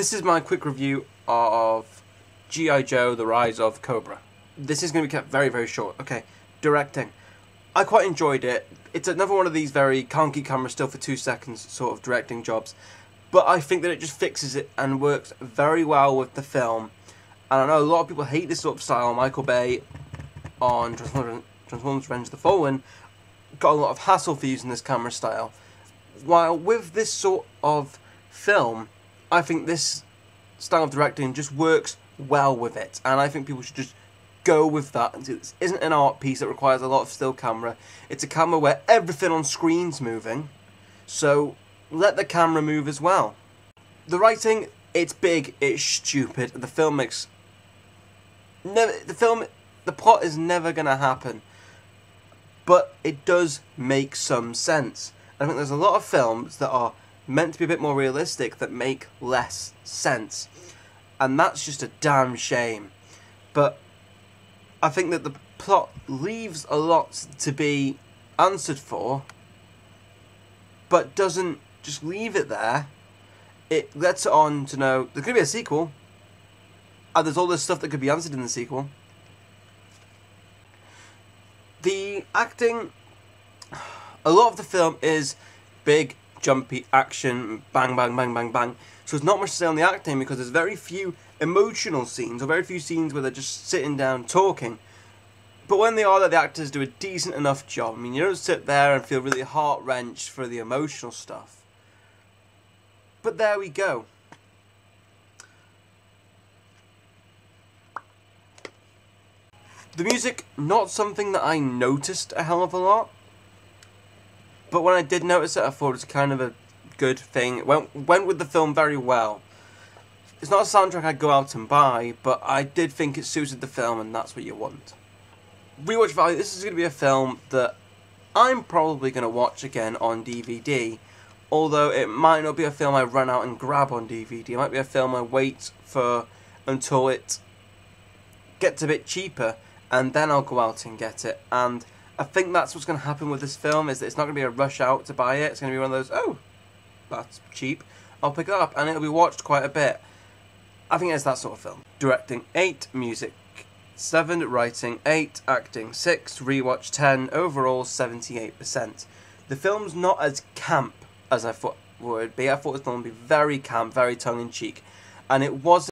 This is my quick review of G.I. Joe, The Rise of Cobra. This is going to be kept very, very short. Okay, directing. I quite enjoyed it. It's another one of these very can't keep camera still for 2 seconds sort of directing jobs. But I think that it just fixes it and works very well with the film. And I know a lot of people hate this sort of style. Michael Bay on Transformers Revenge of the Fallen got a lot of hassle for using this camera style. While with this sort of film, I think this style of directing just works well with it. And I think people should just go with that. This isn't an art piece that requires a lot of still camera. It's a camera where everything on screen's moving. So let the camera move as well. The writing, it's big, it's stupid. The film makes... The plot is never going to happen. But it does make some sense. I think there's a lot of films that are meant to be a bit more realistic that make less sense. And that's just a damn shame. But I think that the plot leaves a lot to be answered for, but doesn't just leave it there. It lets it on to know there's going to be a sequel, and there's all this stuff that could be answered in the sequel. The acting, a lot of the film is big, jumpy action, bang, bang, bang, bang, bang. So there's not much to say on the acting because there's very few emotional scenes, or very few scenes where they're just sitting down talking. But when they are there, the actors do a decent enough job. I mean, you don't sit there and feel really heart-wrenched for the emotional stuff. But there we go. The music, not something that I noticed a hell of a lot. But when I did notice it, I thought it was kind of a good thing. It went with the film very well. It's not a soundtrack I'd go out and buy, but I did think it suited the film, and that's what you want. Rewatch value, this is going to be a film that I'm probably going to watch again on DVD, although it might not be a film I run out and grab on DVD. It might be a film I wait for until it gets a bit cheaper, and then I'll go out and get it. And I think that's what's going to happen with this film, is that it's not going to be a rush out to buy it. It's going to be one of those, oh, that's cheap, I'll pick it up, and it'll be watched quite a bit. I think it's that sort of film. Directing 8, music 7, writing 8, acting 6, rewatch 10, overall 78%. The film's not as camp as I thought it would be. I thought it was going to be very camp, very tongue-in-cheek, and it wasn't.